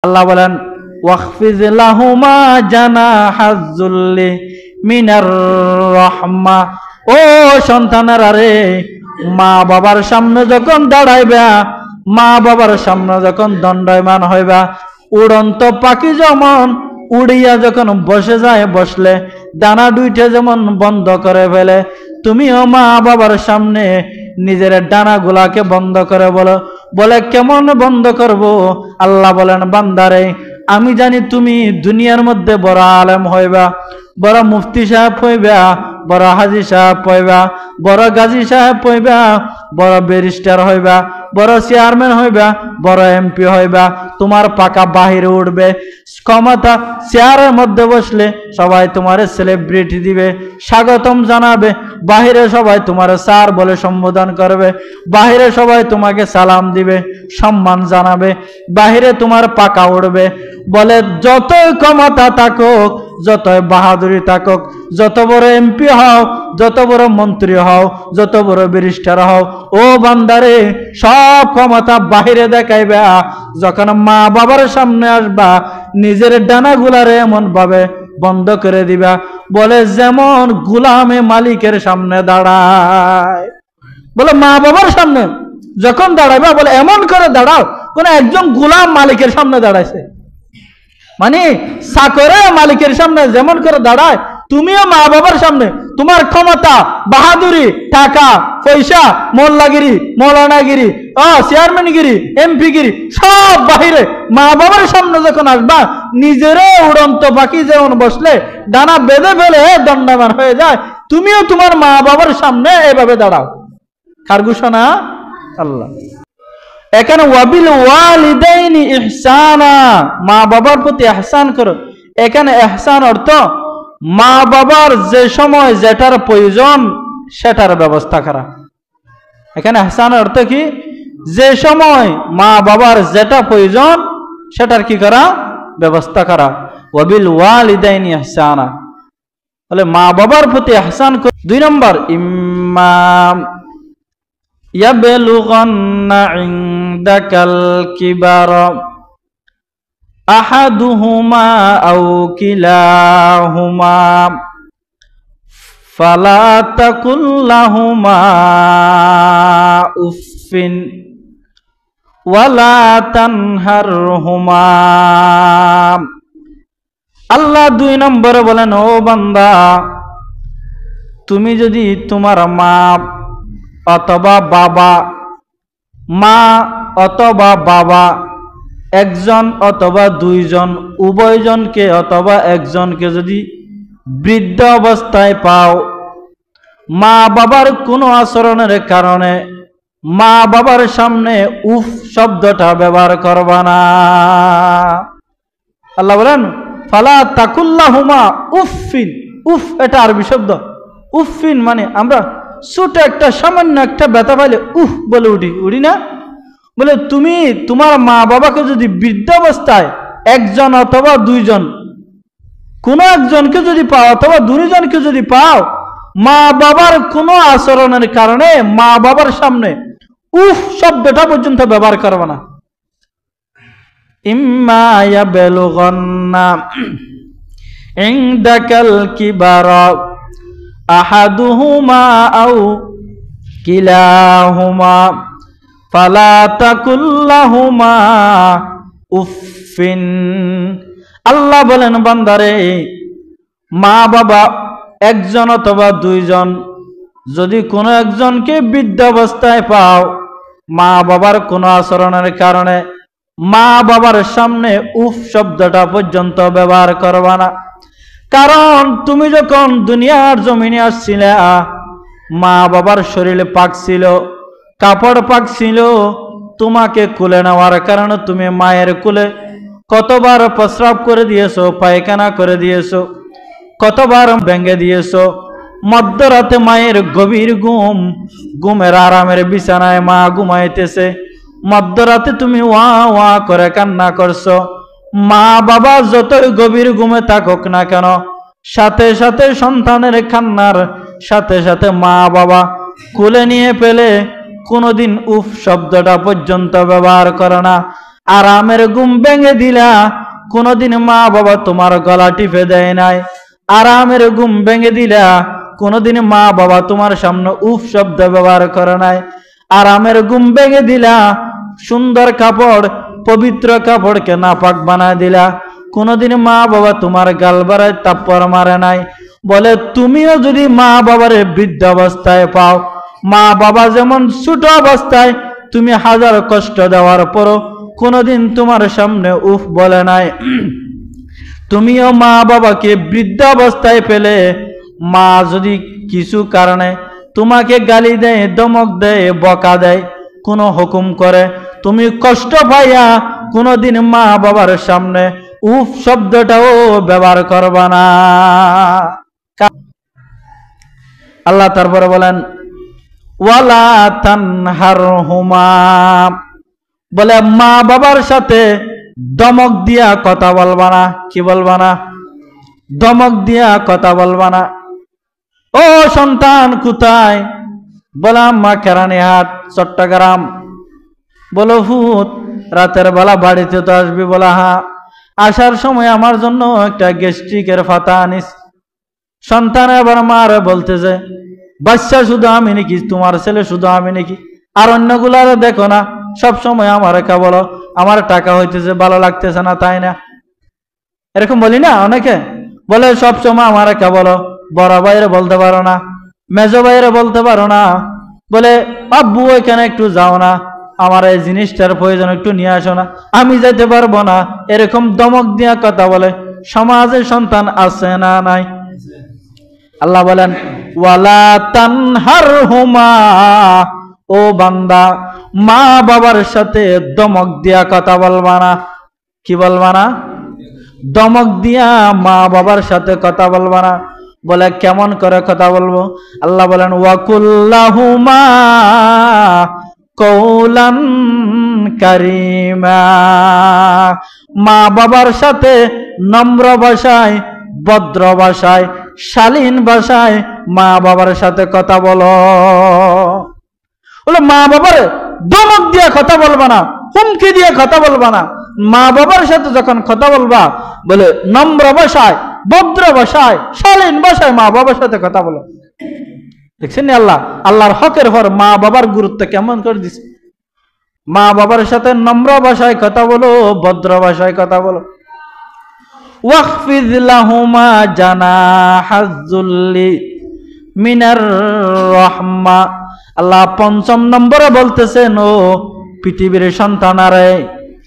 আল্লাহ বলেন ওয়াখফিজ লাহুমা জানাহাজ যুল্লি মিনার রাহমা। ও সন্তানেরা রে, মা বাবার সামনে যখন দাঁড়াইবা, মা বাবার সামনে যখন দণ্ডায়মান হইবা, উড়ন্ত পাখি যেমন উড়িয়া যখন বসে যায়, বসলে ডানা দুইটা যেমন বন্ধ করে ফেলে, তুমিও মা বাবার সামনে নিজের ডানাগুলাকে বন্ধ করে বলে কেমন বন্ধ করব? আল্লাহ বলেন বান্দারে, আমি জানি তুমি দুনিয়ার মধ্যে বড় আলেম হইবা, বড় মুফতি সাহেব হইবা, বড় হাজি সাহেব হইবা, বড় গাজী সাহেব হইবা, বড় ব্যারিস্টার হইবা, বড় চেয়ারম্যান হইবা, বড় এমপি হইবা, তোমার পাকা বাহিরে উঠবে ক্ষমতা, চেয়ারের মধ্যে বসলে সবাই তোমার সেলিব্রিটি দিবে, স্বাগতম জানাবে, বাহিরে সবাই তোমার স্যার বলে সম্বোধন করবে, বাহিরে সবাই তোমাকে সালাম দিবে, সম্মান জানাবে, বাহিরে তোমার পাকা উঠবে। বলে যতই ক্ষমতা থাকুক, যতই বাহাদুরি থাকুক, যত বড় এমপি হও, যত বড় মন্ত্রী হও, যত বড় ব্যারিস্টার হও, ও বান্দারে, সব ক্ষমতা বাহিরে দেখাইবা, যখন মা বাবার সামনে আসবা নিজের ডানাগুলারে এমন ভাবে বন্ধ করে দিবা, বলে যেমন গোলামে মালিকের সামনে দাঁড়ায়। বলে মা বাবার সামনে যখন দাঁড়াইবা, বলে এমন করে দাঁড়াও কোন একজন গোলাম মালিকের সামনে দাঁড়াইছে, মানে চাকরে মালিকের সামনে যেমন করে দাঁড়ায়, তুমিও মা বাবার সামনে তোমার ক্ষমতা, বাহাদুরি, টাকা পয়সা, মোল্লাগিরি, মৌলানাগিরি, চেয়ারম্যানগিরি, এমপিগিরি সব বাহিরে মা বাবার সামনে যখন আসবা, নিজেরও উড়ন্ত পাখি যেমন বসলে ডানা বেঁধে ফেলে দণ্ডায়মান হয়ে যায়, তুমিও তোমার মা বাবার সামনে এভাবে দাঁড়াও। কার ঘোষণা? আল্লাহ। এখানে ওয়াবিল ওয়ালিদাইনি ইহসানা, মা বাবার প্রতি ইহসান করো। এখানে ইহসান অর্থ মা বাবার যে সময় যেটার প্রয়োজন সেটার ব্যবস্থা করা। এখানে ইহসান অর্থ কি? যে সময় মা বাবার যেটা প্রয়োজন সেটার কি করা? ব্যবস্থা করা। ওয়াবিল ওয়ালিদাইনি ইহসানা, বলে মা বাবার প্রতি ইহসান করো। 2 নম্বর, ইমাম ইয়াবলুগান্না ইনদাকাল কিবার আহাদুহুমা আও কিলাহুমা ফালা তাকুল লাহুমা উফফিন ওয়ালা তানহারহুমা। আল্লাহ 2 নম্বরে বলেন, ও বান্দা, তুমি যদি তোমার মা অথবা বাবা, মা অথবা বাবা, একজন অথবা 2 জন, উভয়জনকে অথবা একজনকে যদি বৃদ্ধ অবস্থায় পাও, মা বাবার কোনো আচরণের কারণে মা বাবার সামনে উফ শব্দটা ব্যবহার করবা না। আল্লাহ বলেন ফালা তাকুল্লাহুমা উফফিন। উফ এটা আরবি শব্দ। উফফিন মানে আমরা ছোট একটা সামান্য একটা ব্যথা পাইলে উফ বলে উঠি না? বলে তুমি তোমার মা বাবাকে যদি বৃদ্ধাবস্থায় একজন অথবা 2 জন, কোনো একজনকে যদি পাও অথবা 2 জনকে যদি পাও, মা বাবার কোনো আচরণের কারণে মা বাবার সামনে উফ শব্দটা পর্যন্ত ব্যবহার করবে না। ইম্মা ইয়াবলুগান্না ইনদাকাল কিবারা আহাদুহুমা আও কিলাহুমা ফালা তাকুল লাহুমা উফফিন। আল্লাহ বলেন বান্দারে, মা বাবা একজন অথবা 2 জন যদি কোনো একজনকে বৃদ্ধাবস্থায় পাও, মা বাবার কোনো আচরণের কারণে মা বাবার সামনে উফ শব্দটা পর্যন্ত ব্যবহার করবা না। কারণ তুমি যখন দুনিয়ার জমিনে আসছিলে, মা বাবার শরীরে পাক ছিল, কাপড় পাক ছিল, তোমাকে কোলে নেওয়ার কারণে তুমি মায়ের কোলে কতবার প্রস্রাব করে দিয়েছো, পায়খানা করে দিয়েছো, কতবার ভেঙে দিয়েছো। মধ্যরাতে মায়ের গভীর ঘুমের আরামের বিছানায় মা ঘুমাইতেছে, মধ্যরাতে তুমি ওয়া ওয়া করে কান্না করছো। মা বাবা যতই গভীর ঘুমে থাকুক না কেন, সাথে সাথে সন্তানের কান্নার সাথে সাথে মা বাবা কোলে নিয়ে পেলে কোনোদিন উফ শব্দটা পর্যন্ত ব্যবহার করে না। আরামের ঘুম ভেঙে দিলা, কোনোদিন মা বাবা তোমার গলা টিপে দেয় নাই। আরামের ঘুম ভেঙে দিলা, কোনোদিন মা বাবা তোমার সামনে উফ শব্দ ব্যবহার করে নাই। আরামের ঘুম ভেঙে দিলা, সুন্দর কাপড় পবিত্র কাপড়কে নাপাক বানায় দিলা, কোনোদিন মা বাবা তোমার গাল বাড়ায় তাপ্পর মারে নাই। বলে তুমিও যদি মা বাবার বৃদ্ধাবস্থায় পাও, মা বাবা যেমন ছোট অবস্থায় তুমি হাজার কষ্ট দেওয়ার পরও কোনোদিন তোমার সামনে উফ বলে নাই, তুমিও মা বাবাকে বৃদ্ধাবস্থায় পেলে মা যদি কিছু কারণে তোমাকে গালি দেয়, ধমক দেয়, বকা দেয়, কোনো হুকুম করে, তুমি কষ্ট পাইয়া কোনোদিন মা বাবার সামনে উফ শব্দটাও ব্যবহার করবা না। আল্লাহ তারপরে বলেন ওয়ালা তানহারহুমা, বলে মা বাবার সাথে ধমক দিয়া কথা বলবা না। কি বলবা না? ধমক দিয়া কথা বলবা না। ও সন্তান কোথায়? বললাম মা কেরানীহাট চট্টগ্রাম। বলো ভূত রাতের বেলা বাড়িতে তো আসবি? বলা হ্যাঁ। আসার সময় আমার জন্য একটা গ্যাস্ট্রিকের ফাতা আনিস। সন্তান এবার মার বলতেছে বাচ্চা শুধু আমি নাকি? তোমার ছেলে শুধু আমি নাকি? আর অন্যগুলার দেখো না, সব সময় আমার একা বলো, আমার টাকা হইতেছে ভালো লাগতেছে না, তাই না? এরকম বলি না অনেকে? বলে সব সময় আমার একা বলো, বড় ভাইরে বলতে পারো না, মেজো ভাইরে বলতে পারো না। বলে আব্বু এখানে একটু যাও না, আমার এই জিনিসটার প্রয়োজন, একটু নিয়ে আসো না, আমি যাইতে পারবো না। এরকম ধমক দিয়া কথা বলে সমাজে সন্তান আছে না নাই? আল্লাহ বলেন ওয়ালা তানহারহুমা, ও বান্দা মা বাবার সাথে ধমক দিয়া কথা বলবা না। কি বলবা না? ধমক দিয়া মা বাবার সাথে কথা বলবা না। বলে কেমন করে কথা বলবো? আল্লাহ বলেন ওয়াকুল্লাহুমা কওলান কারীমা, মা বাবার সাথে নম্র ভাষায়, ভদ্র ভাষায়, শালীন ভাষায় মা বাবার সাথে কথা বলো। বলে মা বাবার ধমক দিয়ে কথা বলবা না, হুমকি দিয়ে কথা বলবা না। মা বাবার সাথে যখন কথা বলবা, বলে নম্র ভাষায়, ভদ্র ভাষায়, শালীন ভাষায় মা বাবার সাথে কথা বলো। দেখছেন আল্লাহ, আল্লাহর হকের পর মা বাবার গুরুত্ব কেমন করে দিচ্ছে। মা বাবার সাথে নম্র ভাষায় কথা বলো, ভদ্র ভাষায় কথা বলো। ওয়াখফিজ লাহুমা জানাহাজ যুল্লি মিনার রাহমা, আল্লাহ পঞ্চম নম্বরে বলতেছেন ও পৃথিবীর সন্তানারে,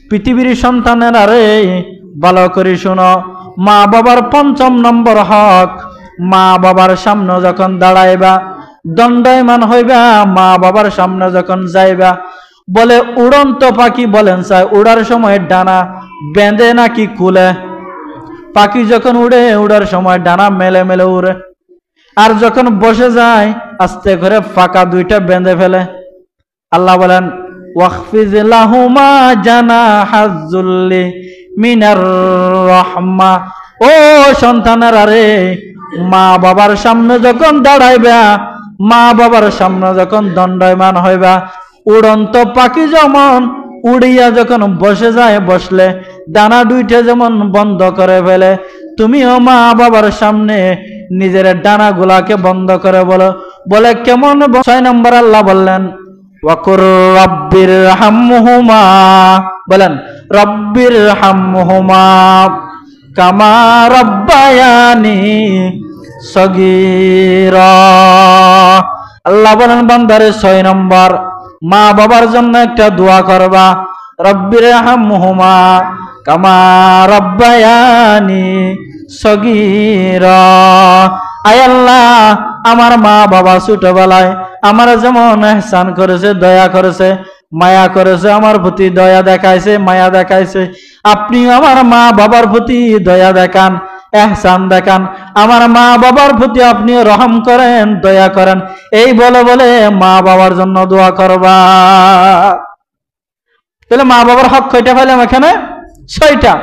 পৃথিবীর সন্তানেরারে ভালো করে শোনো। মা বাবার পঞ্চম নম্বর হক, মা বাবার সামনে যখন দাঁড়াইবা, দণ্ডায়মান হইবা, মা বাবার সামনে যখন যাইবা, বলে উড়ন্ত পাখি বলেন চাই উড়ার সময় ডানা বেঁধে নাকি খুলে? পাখি যখন উড়ে, উড়ার সময় ডানা মেলে মেলে উড়ে, আর যখন বসে যায় আস্তে করে ফাঁকা দুইটা বেঁধে ফেলে। আল্লাহ বলেন ওয়াখফিজ লাহুমা জানাহাজ যুল্লি মিনার রাহমা, ও সন্তানেরা রে মা বাবার সামনে যখন দাঁড়াইবা, মা বাবার সামনে যখন দণ্ডায়মান হইবা, উড়ন্ত পাখি যেমন উড়িয়া যখন বসে যায়, বসলে ডানা দুইটা যেমন বন্ধ করে ফেলে, তুমিও মা বাবার সামনে নিজের ডানা গুলাকে বন্ধ করে বলো। বলে কেমন? 6 নম্বর আল্লাহ বললেন ওয়াকুর রাব্বির হামহুমা, বলেন রব্বির হামহুমা কামা রব্বায়ানি সগীরা। আল্লাহ বলেন বান্দারে 6 নম্বর মা বাবার জন্য একটা দোয়া করবা, রব্বির হামহুমা কামা রব্বায়ানি সগীরা। আয় আল্লাহ, আমার মা বাবা ছোটবেলায় আমার যেমন ইহসান করেছে, দয়া করেছে, মায়া করেছে, আমার প্রতি দয়া দেখাইছে, মায়া দেখাইছে, আপনি আমার মা বাবার প্রতি দয়া দেখান, ইহসান দেখান, আমার মা বাবার প্রতি আপনি রহম করেন, দয়া করেন। এই বলে বলে মা বাবার জন্য দোয়া করবা। তাহলে মা বাবার হক কয়টা পাইলাম এখানে? 6টা।